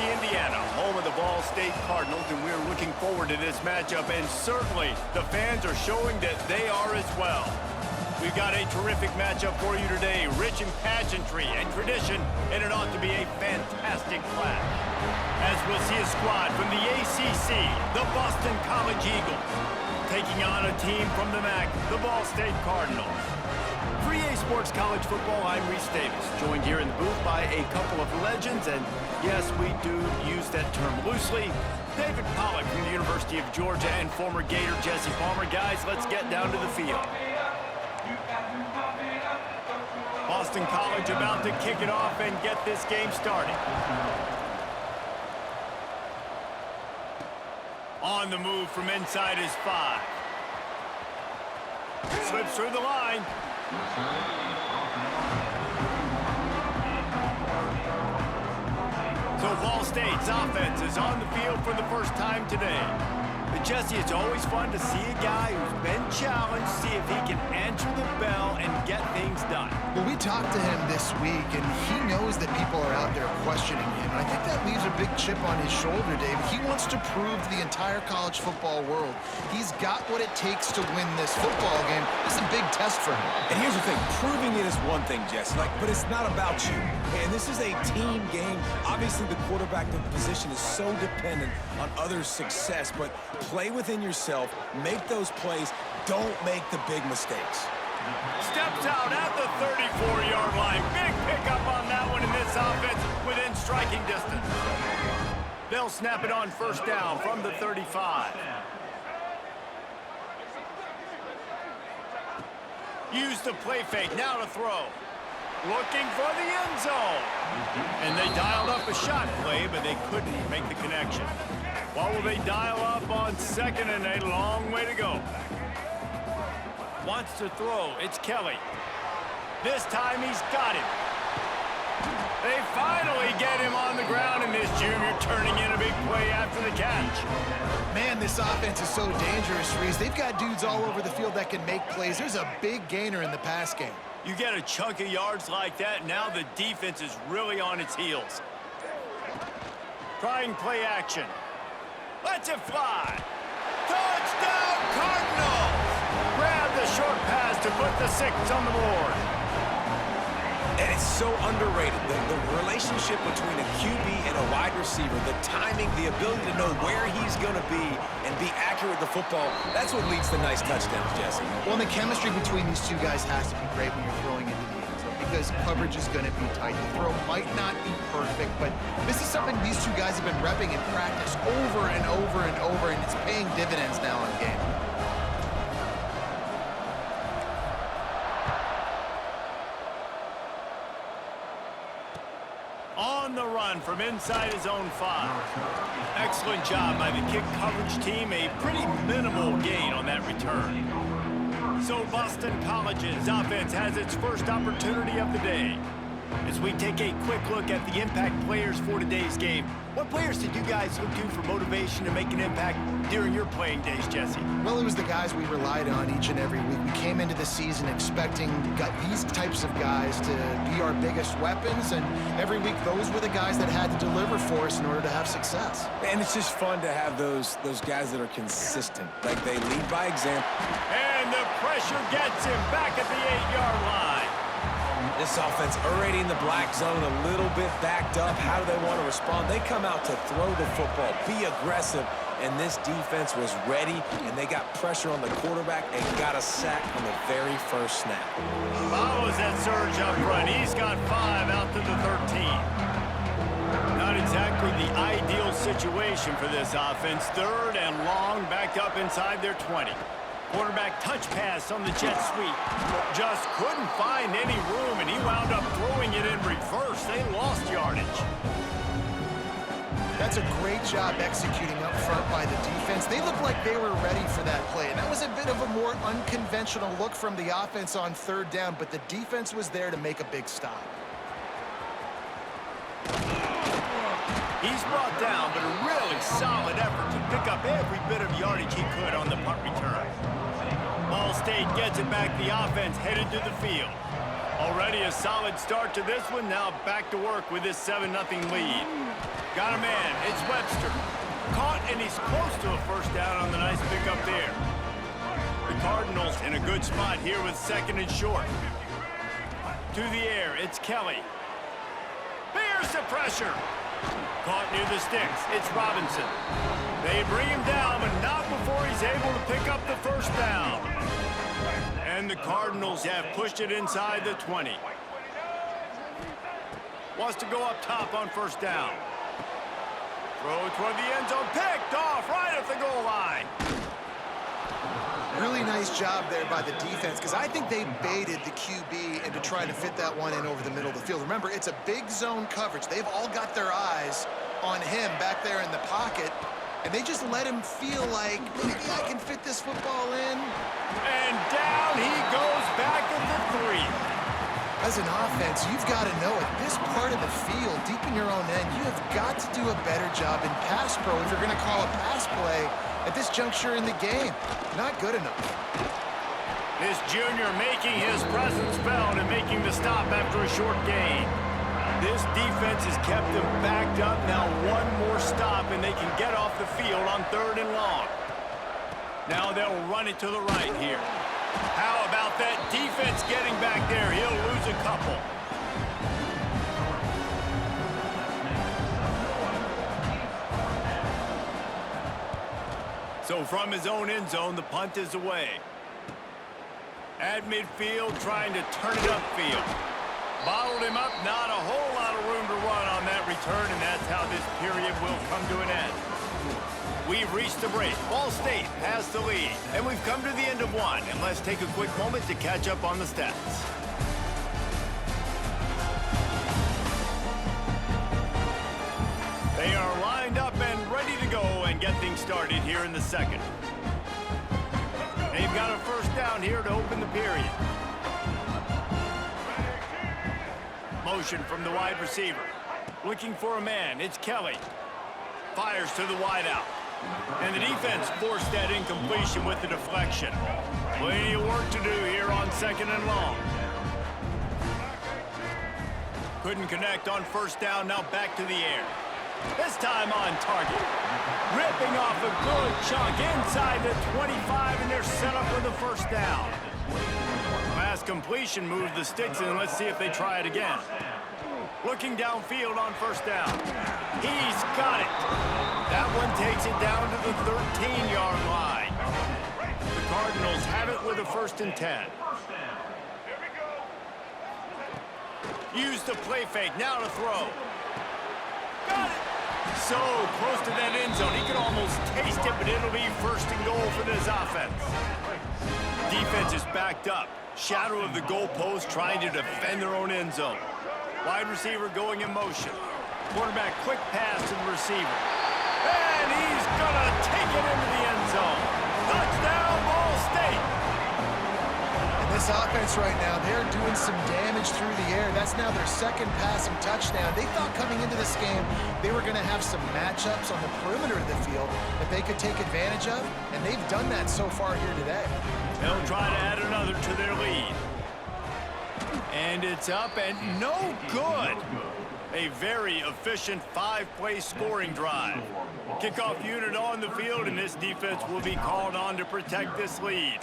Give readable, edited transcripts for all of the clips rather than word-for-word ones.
Boise, Indiana, home of the Ball State Cardinals, and we're looking forward to this matchup, and certainly the fans are showing that they are as well. We've got a terrific matchup for you today, rich in pageantry and tradition, and it ought to be a fantastic clash. As we'll see a squad from the ACC, the Boston College Eagles, taking on a team from the MAC, the Ball State Cardinals. For EA Sports College Football, I'm Reese Davis, joined here in the booth by a couple of legends, and yes, we do use that term loosely. David Pollack from the University of Georgia and former Gator Jesse Palmer. Guys, let's get down to the field. Boston College about to kick it off and get this game started. On the move from inside his 5. Slips through the line. So Ball State's offense is on the field for the first time today. But Jesse, it's always fun to see a guy who's been challenged, see if he can answer the bell and get things done. Well, we talked to him this week, and he knows that people are out there questioning him. And I think that leaves a big chip on his shoulder, David. He wants to prove to the entire college football world he's got what it takes to win this football game. This is a big test for him. And here's the thing, proving it is one thing, Jesse, but it's not about you. And this is a team game. Obviously, the quarterback position is so dependent on others' success, but play within yourself, make those plays, don't make the big mistakes. Steps out at the 34-yard line. Big pickup on that one in this offense within striking distance. They'll snap it on first down from the 35. Use the play fake, now to throw. Looking for the end zone. And they dialed up a shot play, but they couldn't make the connection. What will they dial up on second and a long way to go? Wants to throw. It's Kelly. This time he's got him. They finally get him on the ground, and this junior turning in a big play after the catch. Man, this offense is so dangerous, Reese. They've got dudes all over the field that can make plays. There's a big gainer in the pass game. You get a chunk of yards like that, now the defense is really on its heels. Trying play action. Lets it fly. Touchdown, Cardinals! Grab the short pass to put the 6 on the board. And it's so underrated, the relationship between a QB and a wide receiver, the timing, the ability to know where he's going to be and be accurate with the football, that's what leads to nice touchdowns, Jesse. Well, and the chemistry between these two guys has to be great when you're throwing into the end zone because coverage is going to be tight. The throw might not be perfect, but this is something these two guys have been repping in practice over and over and over, and it's paying dividends now in game. On the run from inside his own 5. Excellent job by the kick coverage team. A pretty minimal gain on that return. So Boston College's offense has its first opportunity of the day. As we take a quick look at the impact players for today's game, what players did you guys look to for motivation to make an impact during your playing days, Jesse? Well, it was the guys we relied on each and every week. We came into the season expecting these types of guys to be our biggest weapons, and every week those were the guys that had to deliver for us in order to have success. And it's just fun to have those guys that are consistent, like they lead by example. And the pressure gets him back at the 8-yard line. This offense already in the black zone, a little bit backed up. How do they want to respond? They come out to throw the football, be aggressive, and this defense was ready, and they got pressure on the quarterback and got a sack on the very first snap. Follows that surge up front. He's got 5 out to the 13. Not exactly the ideal situation for this offense. 3rd and long, backed up inside their 20. Quarterback touch pass on the jet sweep. Just couldn't find any room, and he wound up throwing it in reverse. They lost yardage. That's a great job executing up front by the defense. They looked like they were ready for that play, and that was a bit of a more unconventional look from the offense on 3rd down, but the defense was there to make a big stop. He's brought down, but a really solid effort to pick up every bit of yardage he could on the punt return. Ball State gets it back. The offense headed to the field. Already a solid start to this one. Now back to work with this 7-0 lead. Got a man. It's Webster. Caught, and he's close to a first down on the nice pickup there. The Cardinals in a good spot here with second and short. To the air, it's Kelly. Bears the pressure. Caught near the sticks. It's Robinson. They bring him down, but not before he's able to pick up the first down. And the Cardinals have pushed it inside the 20. Wants to go up top on first down. Throw toward the end zone. Picked off right at the goal line. Really nice job there by the defense, because I think they baited the QB into trying to fit that one in over the middle of the field. Remember, it's a big zone coverage. They've all got their eyes on him back there in the pocket, and they just let him feel like, maybe I can fit this football in. And down he goes back at the 3. As an offense, you've got to know at this part of the field, deep in your own end, you have got to do a better job in pass pro if you're going to call a pass play at this juncture in the game. Not good enough. This junior making his presence felt and making the stop after a short gain. This defense has kept them backed up. Now one more stop and they can get off the field on 3rd and long. Now they'll run it to the right here. How about that defense getting back there? He'll lose a couple. So from his own end zone, the punt is away. At midfield, trying to turn it upfield. Bottled him up, not a whole lot of room to run on that return, and that's how this period will come to an end. We've reached the break. Ball State has the lead, and we've come to the end of one. And let's take a quick moment to catch up on the stats. They are lined up and ready to go and get things started here in the second. They've got a first down here to open the period. Motion from the wide receiver. Looking for a man. It's Kelly. Fires to the wideout. And the defense forced that incompletion with the deflection. Plenty of work to do here on 2nd and long. Couldn't connect on first down, now back to the air. This time on target. Ripping off a good chunk inside the 25, and they're set up with a first down. Last completion moved the sticks, and let's see if they try it again. Looking downfield on first down. He's got it. That one takes it down to the 13-yard line. The Cardinals have it with a 1st and 10. Use the play fake, now to throw. Got it. So close to that end zone. He could almost taste it, but it'll be 1st and goal for this offense. Defense is backed up. Shadow of the goalpost trying to defend their own end zone. Wide receiver going in motion. Quarterback quick pass to the receiver. And he's gonna take it into the end zone. Touchdown, Ball State. And this offense right now, they're doing some damage through the air. That's now their 2nd passing touchdown. They thought coming into this game they were going to have some matchups on the perimeter of the field that they could take advantage of, and they've done that so far here today. They'll try to add another to their lead. And it's up and no good. A very efficient 5-play scoring drive. Kickoff unit on the field, and this defense will be called on to protect this lead.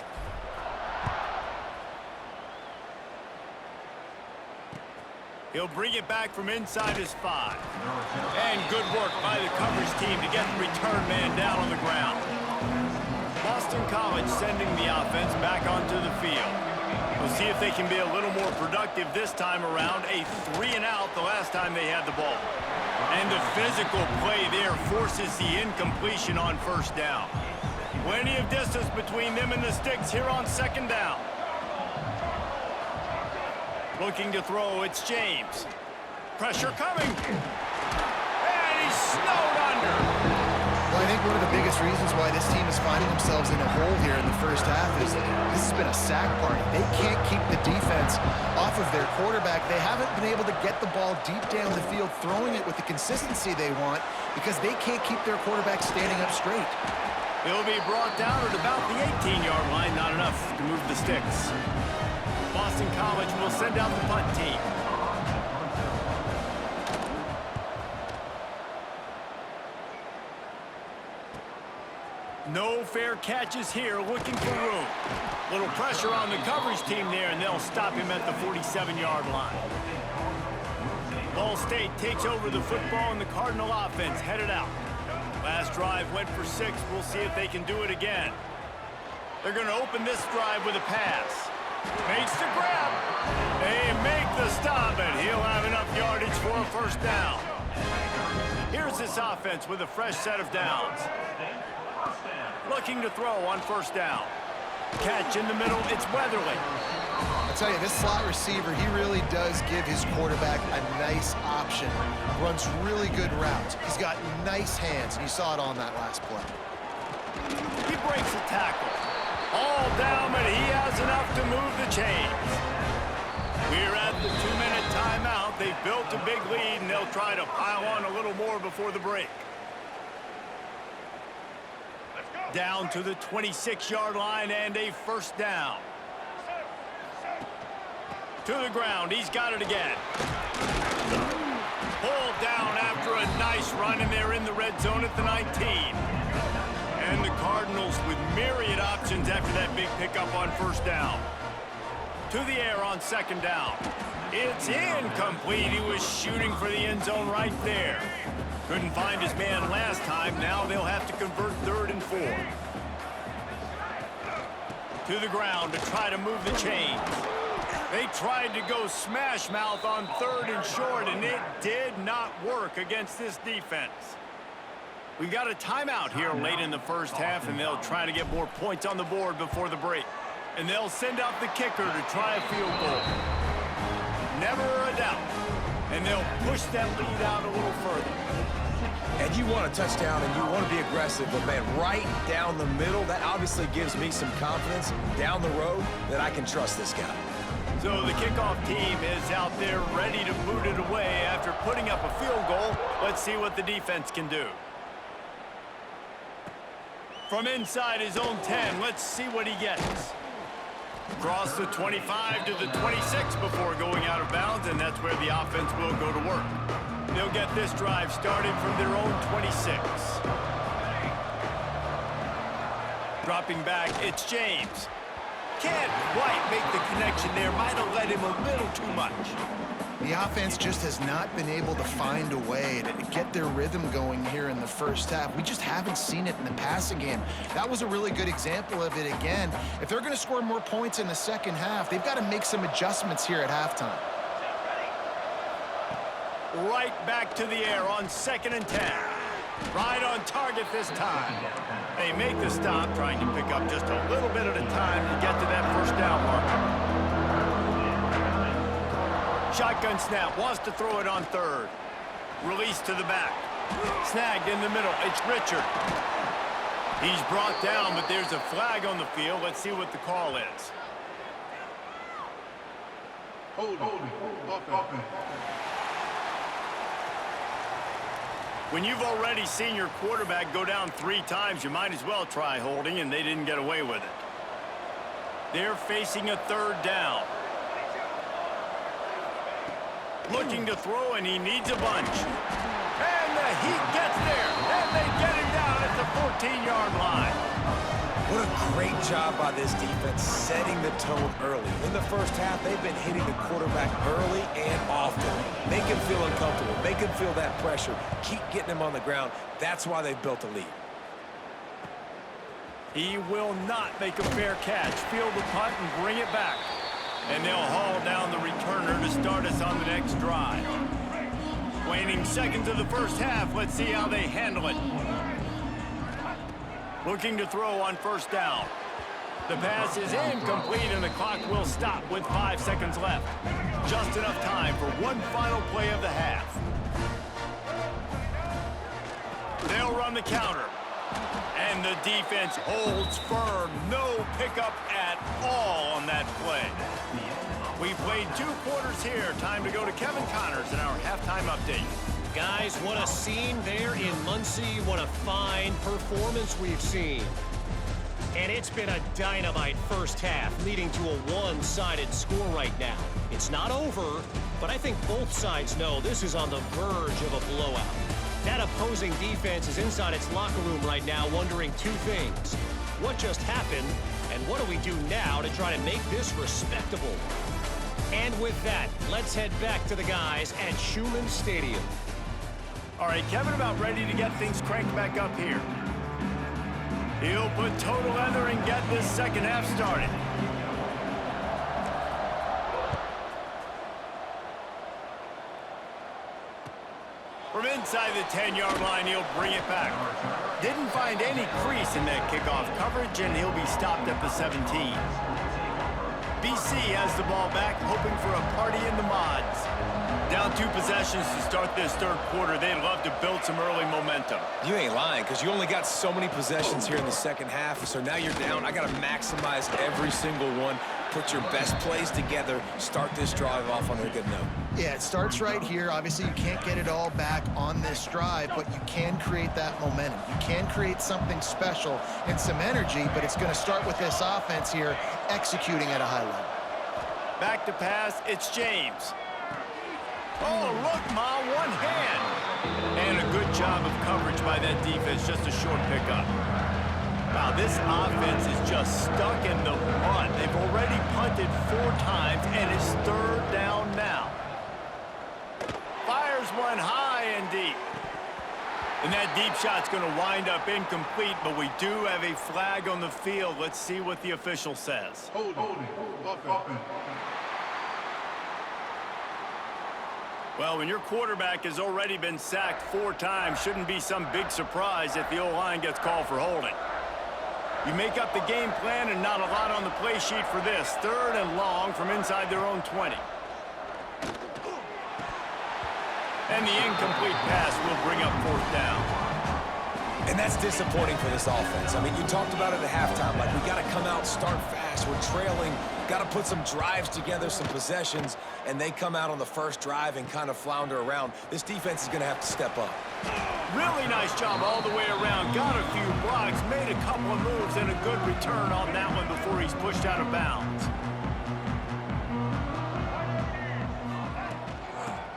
He'll bring it back from inside his 5. And good work by the coverage team to get the return man down on the ground. Boston College sending the offense back onto the field. We'll see if they can be a little more productive this time around. A 3-and-out the last time they had the ball. And the physical play there forces the incompletion on first down. Plenty of distance between them and the sticks here on 2nd down. Looking to throw, it's James. Pressure coming. And he's snowed under. Well, I think one of the biggest reasons why this team is finding themselves in a hole here in the first half is that this has been a sack party. They can't keep the defense off of their quarterback. They haven't been able to get the ball deep down the field, throwing it with the consistency they want, because they can't keep their quarterback standing up straight. He'll be brought down at about the 18-yard line, not enough to move the sticks. Boston College will send out the punt team. No fair catches here, looking for room. Little pressure on the coverage team there, and they'll stop him at the 47-yard line. Ball State takes over the football, and the Cardinal offense headed out. Last drive went for 6. We'll see if they can do it again. They're going to open this drive with a pass. Makes the grab. They make the stop, and he'll have enough yardage for a first down. Here's this offense with a fresh set of downs. Looking to throw on first down. Catch in the middle, it's Weatherly. I tell you, this slot receiver, he really does give his quarterback a nice option. Runs really good routes. He's got nice hands, and you saw it on that last play. He breaks a tackle. All down, but he has enough to move the chains. We're at the 2-minute timeout. They've built a big lead, and they'll try to pile on a little more before the break. Down to the 26-yard line and a first down. To the ground, he's got it again. Pulled down after a nice run, and they're in the red zone at the 19. And the Cardinals with myriad options after that big pickup on first down. To the air on second down. It's incomplete. He was shooting for the end zone right there. Couldn't find his man last time. Now they'll have to convert 3rd and 4. To the ground to try to move the chains. They tried to go smash mouth on 3rd and short, and it did not work against this defense. We've got a timeout here late in the first half, and they'll try to get more points on the board before the break. And they'll send out the kicker to try a field goal. Never a doubt. And they'll push that lead out a little further. And you want a touchdown and you want to be aggressive, but man, right down the middle, that obviously gives me some confidence down the road that I can trust this guy. So the kickoff team is out there ready to boot it away after putting up a field goal. Let's see what the defense can do. From inside his own 10, let's see what he gets. Across the 25 to the 26 before going out of bounds, and that's where the offense will go to work. They'll get this drive started from their own 26. Dropping back, it's James. Can't quite make the connection there. Might have led him a little too much. The offense just has not been able to find a way to get their rhythm going here in the first half. We just haven't seen it in the passing game. That was a really good example of it again. If they're going to score more points in the second half, they've got to make some adjustments here at halftime. Right back to the air on 2nd and 10. Right on target this time. They make the stop, trying to pick up just a little bit at a time to get to that first down marker. Shotgun snap, wants to throw it on 3rd. Release to the back. Snagged in the middle, it's Richard. He's brought down, but there's a flag on the field. Let's see what the call is. When you've already seen your quarterback go down 3 times, you might as well try holding, and they didn't get away with it. They're facing a 3rd down. Looking to throw, and he needs a bunch. And the Heat gets there, and they get him down at the 14-yard line. What a great job by this defense setting the tone early. In the first half, they've been hitting the quarterback early and often. Make him feel uncomfortable. Make him feel that pressure. Keep getting him on the ground. That's why they've built a lead. He will not make a fair catch. Field the punt and bring it back. And they'll haul down the returner to start us on the next drive. Waning seconds of the first half. Let's see how they handle it. Looking to throw on first down. The pass is incomplete, and the clock will stop with 5 seconds left. Just enough time for one final play of the half. They'll run the counter. And the defense holds firm. No pickup at all on that play. We played 2 quarters here. Time to go to Kevin Connors in our halftime update. Guys, what a scene there in Muncie. What a fine performance we've seen. And it's been a dynamite first half, leading to a one-sided score right now. It's not over, but I think both sides know this is on the verge of a blowout. That opposing defense is inside its locker room right now wondering two things. What just happened, and what do we do now to try to make this respectable? And with that, let's head back to the guys at Schumann Stadium. All right, Kevin about ready to get things cranked back up here. He'll put total leather and get this second half started. From inside the 10-yard line, he'll bring it back. Didn't find any crease in that kickoff coverage, and he'll be stopped at the 17. BC has the ball back, hoping for a party in the mods. Down 2 possessions to start this third quarter. They'd love to build some early momentum. You ain't lying, because you only got so many possessions here in the second half, so now you're down. I got to maximize every single one, put your best plays together, start this drive off on a good note. Yeah, it starts right here. Obviously, you can't get it all back on this drive, but you can create that momentum. You can create something special and some energy, but it's going to start with this offense here executing at a high level. Back to pass, it's James. Oh, look, Ma, one hand. And a good job of coverage by that defense, just a short pickup. Wow, this offense is just stuck in the mud. They've already punted 4 times, and it's third down now. Fires one high and deep. And that deep shot's going to wind up incomplete, but we do have a flag on the field. Let's see what the official says. Well, when your quarterback has already been sacked 4 times, shouldn't be some big surprise if the O-line gets called for holding. You make up the game plan and not a lot on the play sheet for this. 3rd and long from inside their own 20. And the incomplete pass will bring up 4th down. And that's disappointing for this offense. I mean, you talked about it at halftime. Like, we got to come out, start fast. We're trailing. Got to put some drives together, some possessions, and they come out on the first drive and kind of flounder around. This defense is going to have to step up. Really nice job all the way around. Got a few blocks, made a couple of moves, and a good return on that one before he's pushed out of bounds.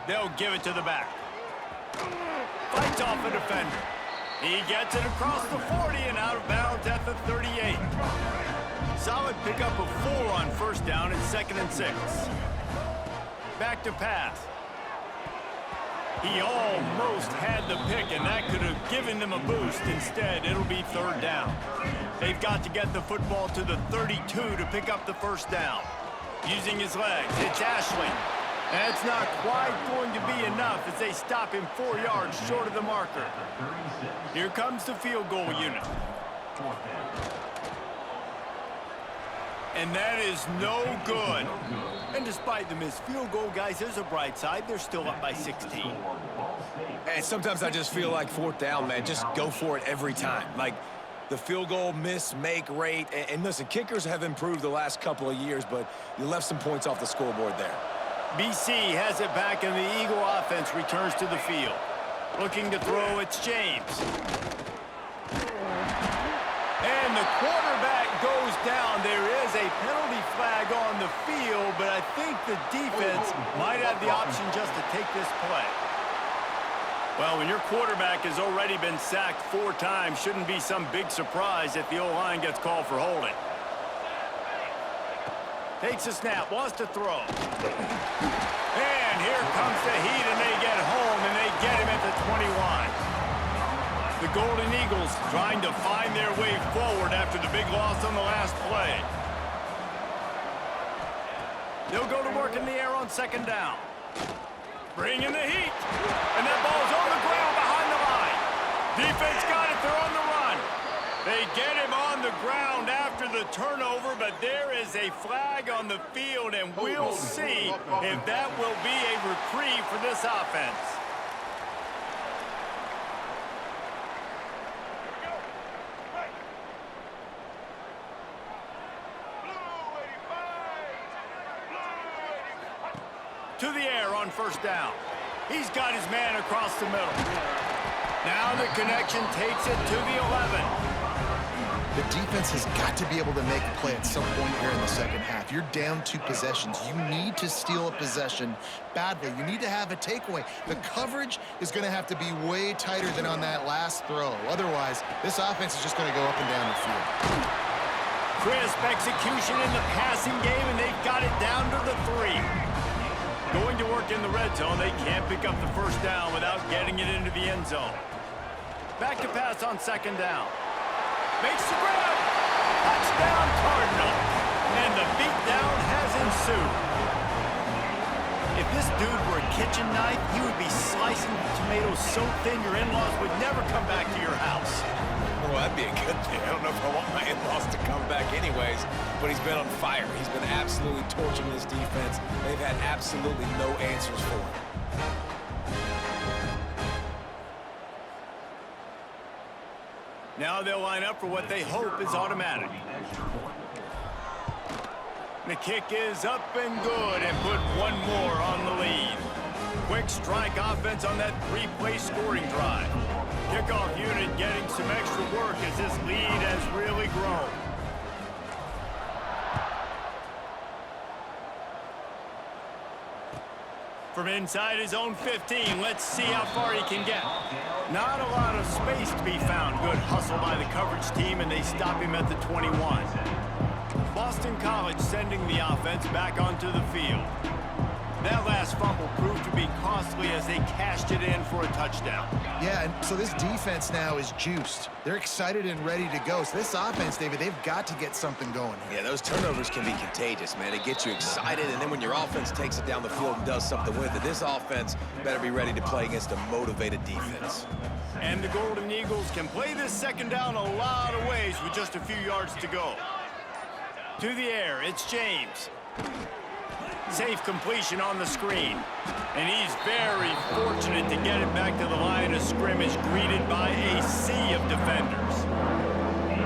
They'll give it to the back. Fights off a defender. He gets it across the 40 and out of bounds at the 38. Solid pickup of 4 on first down and 2nd and 6. Back to pass. He almost had the pick, and that could have given them a boost. Instead, it'll be 3rd down. They've got to get the football to the 32 to pick up the first down. Using his legs, it's Ashley. That's not quite going to be enough as they stop him 4 yards short of the marker. Here comes the field goal unit. And that is no good. And despite the missed field goal, guys, there's a bright side. They're still up by 16. And sometimes I just feel like 4th down, man. Just go for it every time. Like, the field goal miss-make rate. And listen, kickers have improved the last couple of years, but you left some points off the scoreboard there. BC has it back, and the Eagle offense returns to the field. Looking to throw, it's James. And the quarterback goes down. There is a penalty flag on the field, but I think the defense might have the option just to take this play. Well, when your quarterback has already been sacked 4 times, shouldn't be some big surprise if the O-line gets called for holding. Takes a snap, wants to throw. And here comes the heat, and they get home, and they get him at the 21. The Golden Eagles trying to find their way forward after the big loss on the last play. They'll go to work in the air on 2nd down. Bring in the heat. And that ball's on the ground behind the line. Defense got it, they're on the run. They get him on the ground after the turnover, but there is a flag on the field, and we'll see if that will be a reprieve for this offense. To the air on 1st down. He's got his man across the middle. Now the connection takes it to the 11. The defense has got to be able to make a play at some point here in the second half. You're down 2 possessions. You need to steal a possession badly. You need to have a takeaway. The coverage is going to have to be way tighter than on that last throw. Otherwise, this offense is just going to go up and down the field. Crisp execution in the passing game, and they've got it down to the 3. Going to work in the red zone. They can't pick up the first down without getting it into the end zone. Back to pass on second down. Makes the grab. Touchdown, Cardinals. And the beatdown has ensued. If this dude were a kitchen knife, he would be slicing tomatoes so thin your in-laws would never come back to your house. Well, that'd be a good thing. I don't know if I want my in-laws to come back anyways, but he's been on fire. He's been absolutely torching this defense. They've had absolutely no answers for him. Now they'll line up for what they hope is automatic. The kick is up and good, and put one more on the lead. Quick strike offense on that 3-play scoring drive. Kickoff unit getting some extra work as this lead has really grown. From inside his own 15, let's see how far he can get. Not a lot of space to be found. Good hustle by the coverage team, and they stop him at the 21. Boston College sending the offense back onto the field. That last fumble proved to be costly as they cashed it in for a touchdown. Yeah, and so this defense now is juiced. They're excited and ready to go. So this offense, David, they've got to get something going here. Yeah, those turnovers can be contagious, man. It gets you excited, and then when your offense takes it down the field and does something with it, this offense better be ready to play against a motivated defense. And the Golden Eagles can play this second down a lot of ways with just a few yards to go. To the air, it's James. Safe completion on the screen. And he's very fortunate to get it back to the line of scrimmage, greeted by a sea of defenders.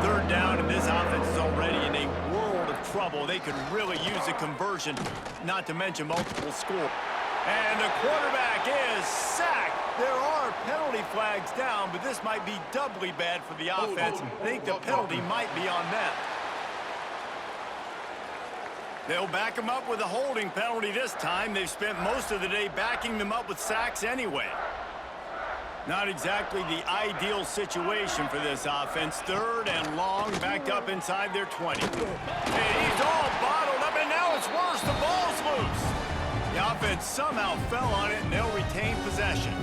Third down, and this offense is already in a world of trouble. They could really use a conversion, not to mention multiple scores. And the quarterback is sacked. There are penalty flags down, but this might be doubly bad for the offense. I think the penalty might be on them. They'll back him up with a holding penalty this time. They've spent most of the day backing them up with sacks anyway. Not exactly the ideal situation for this offense. Third and long, backed up inside their 20. And he's all bottled up, and now it's worse. The ball's loose. The offense somehow fell on it, and they'll retain possession.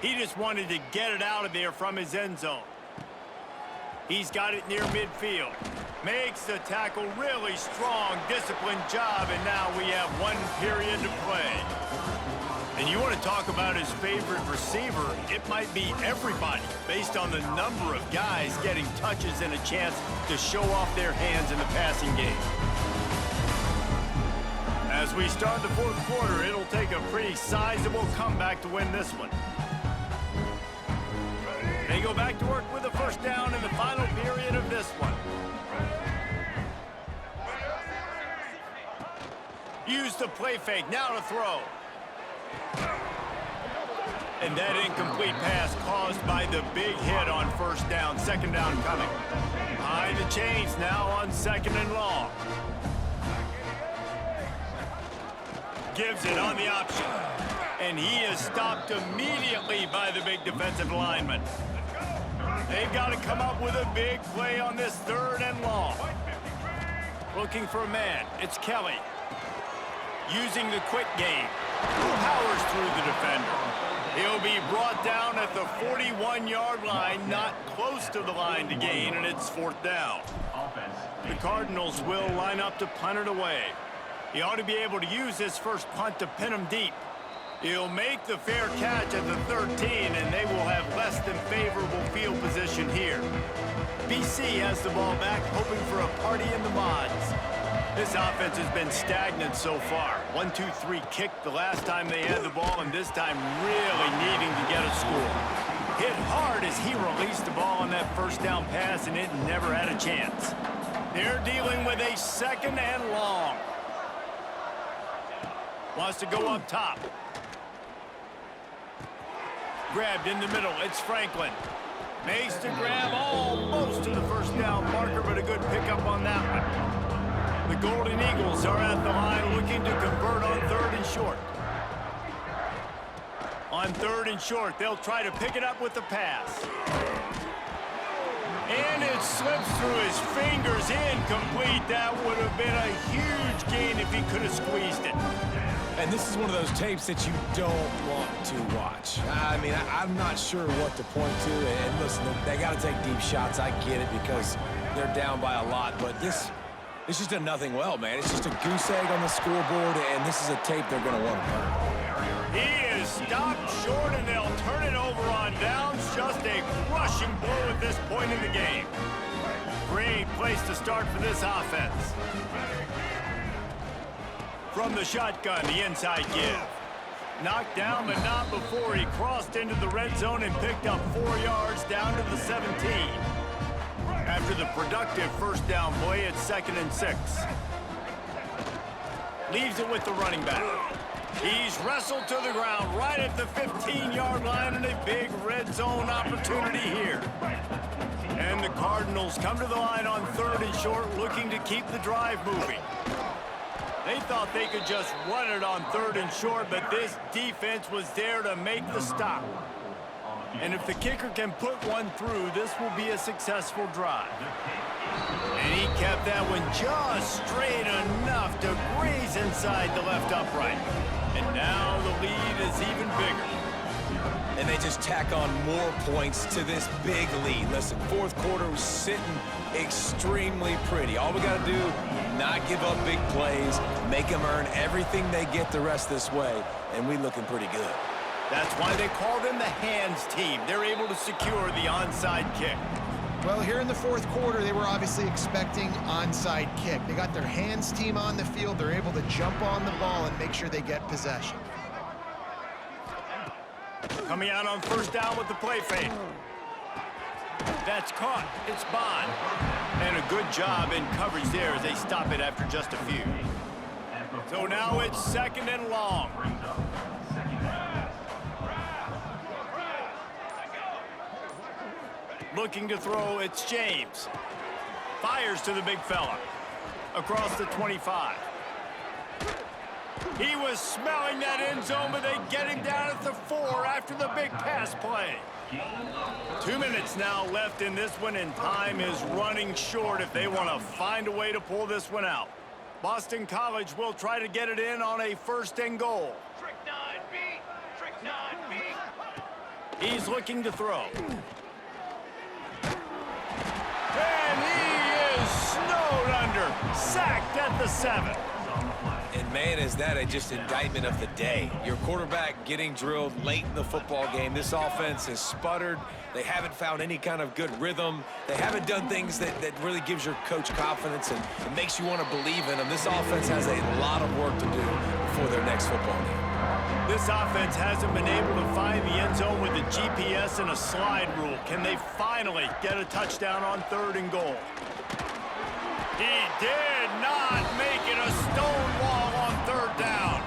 He just wanted to get it out of there from his end zone. He's got it near midfield. Makes the tackle really strong, disciplined job, and now we have 1 period to play. And you want to talk about his favorite receiver, it might be everybody, based on the number of guys getting touches and a chance to show off their hands in the passing game. As we start the fourth quarter, it'll take a pretty sizable comeback to win this one. They go back to work with a first down in the final period of this one. Use the play fake, now to throw. And that incomplete pass caused by the big hit on first down. Second down coming. Behind the chains now on second and long. Gives it on the option. And he is stopped immediately by the big defensive lineman. They've got to come up with a big play on this third and long. Looking for a man. It's Kelly. Using the quick game. Powers through the defender. He'll be brought down at the 41-yard line, not close to the line to gain, and it's fourth down. The Cardinals will line up to punt it away. He ought to be able to use this first punt to pin him deep. He'll make the fair catch at the 13, and they will have less than favorable field position here. BC has the ball back, hoping for a party in the mods. This offense has been stagnant so far. 1-2-3 kick the last time they had the ball, and this time really needing to get a score. Hit hard as he released the ball on that first down pass, and it never had a chance. They're dealing with a second and long. Wants to go up top. Grabbed in the middle. It's Franklin. Makes the grab almost to the first down marker, but a good pickup on that one. The Golden Eagles are at the line looking to convert on 3rd and short. On 3rd and short, they'll try to pick it up with the pass. And it slips through his fingers, incomplete. That would have been a huge gain if he could have squeezed it. And this is one of those tapes that you don't want to watch. I mean, I'm not sure what to point to. And listen, they got to take deep shots. I get it because they're down by a lot. But this just done nothing well, man. It's just a goose egg on the scoreboard, and this is a tape they're going to want to burn. He is stopped short, and they'll turn it over on downs. Just a crushing blow at this point in the game. Great place to start for this offense. From the shotgun, the inside give. Knocked down, but not before he crossed into the red zone and picked up 4 yards down to the 17. After the productive first down play, it's 2nd and 6. Leaves it with the running back. He's wrestled to the ground right at the 15-yard line, and a big red zone opportunity here. And the Cardinals come to the line on 3rd and short, looking to keep the drive moving. They thought they could just run it on 3rd and short, but this defense was there to make the stop. And if the kicker can put one through, this will be a successful drive. And he kept that one just straight enough to graze inside the left upright. And now the lead is even bigger. And they just tack on more points to this big lead. Listen, 4th quarter was sitting extremely pretty. All we got to do, not give up big plays, make them earn everything they get the rest this way, and we looking pretty good. That's why they call them the hands team. They're able to secure the onside kick. Well, here in the 4th quarter, they were obviously expecting onside kick. They got their hands team on the field. They're able to jump on the ball and make sure they get possession. Coming out on 1st down with the play fake. That's caught. It's Bond. And a good job in coverage there as they stop it after just a few. So now it's 2nd and long. Looking to throw, it's James. Fires to the big fella. Across the 25. He was smelling that end zone, but they get him down at the 4 after the big pass play. 2 minutes now left in this one, and time is running short if they want to find a way to pull this one out. Boston College will try to get it in on a 1st and goal. Trick 9B. Trick 9B. He's looking to throw. And he is snowed under. Sacked at the 7. And man, is that just indictment of the day. Your quarterback getting drilled late in the football game. This offense has sputtered. They haven't found any kind of good rhythm. They haven't done things that really gives your coach confidence and makes you want to believe in them. This offense has a lot of work to do before their next football game. This offense hasn't been able to find the end zone with a GPS and a slide rule. Can they finally get a touchdown on 3rd and goal? He did not make it a stone wall on 3rd down.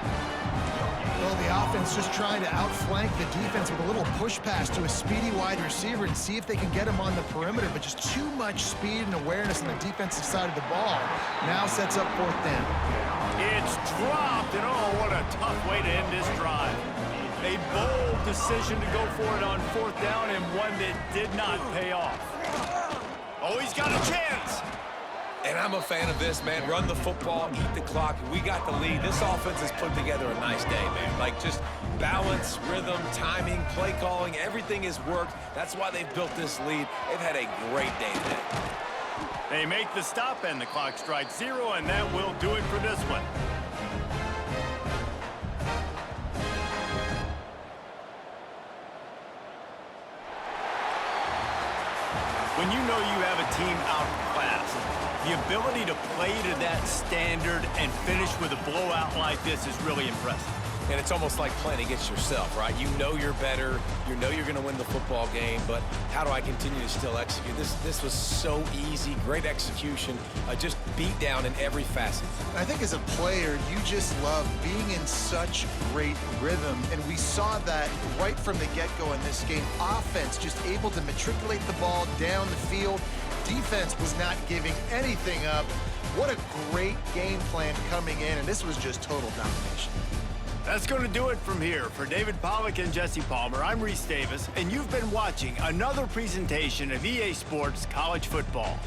Well, the offense just trying to outflank the defense with a little push pass to a speedy wide receiver and see if they can get him on the perimeter, but just too much speed and awareness on the defensive side of the ball. Now sets up 4th down. It's dropped, and oh, what a tough way to end this drive. A bold decision to go for it on 4th down, and one that did not pay off. Oh, he's got a chance. And I'm a fan of this, man. Run the football, eat the clock. We got the lead. This offense has put together a nice day, man. Like, just balance, rhythm, timing, play calling, everything has worked. That's why they've built this lead. They've had a great day today. They make the stop, and the clock strikes 0, and that will do it for this one. When you know you have a team outclassed, the ability to play to that standard and finish with a blowout like this is really impressive. and it's almost like playing against yourself, right? You know you're better, you know you're going to win the football game, but how do I continue to still execute? This was so easy, great execution, just beat down in every facet. I think as a player, you just love being in such great rhythm, and we saw that right from the get-go in this game. Offense just able to matriculate the ball down the field. Defense was not giving anything up. What a great game plan coming in, and this was just total domination. That's going to do it from here. For David Pollack and Jesse Palmer, I'm Reese Davis, and you've been watching another presentation of EA Sports College Football.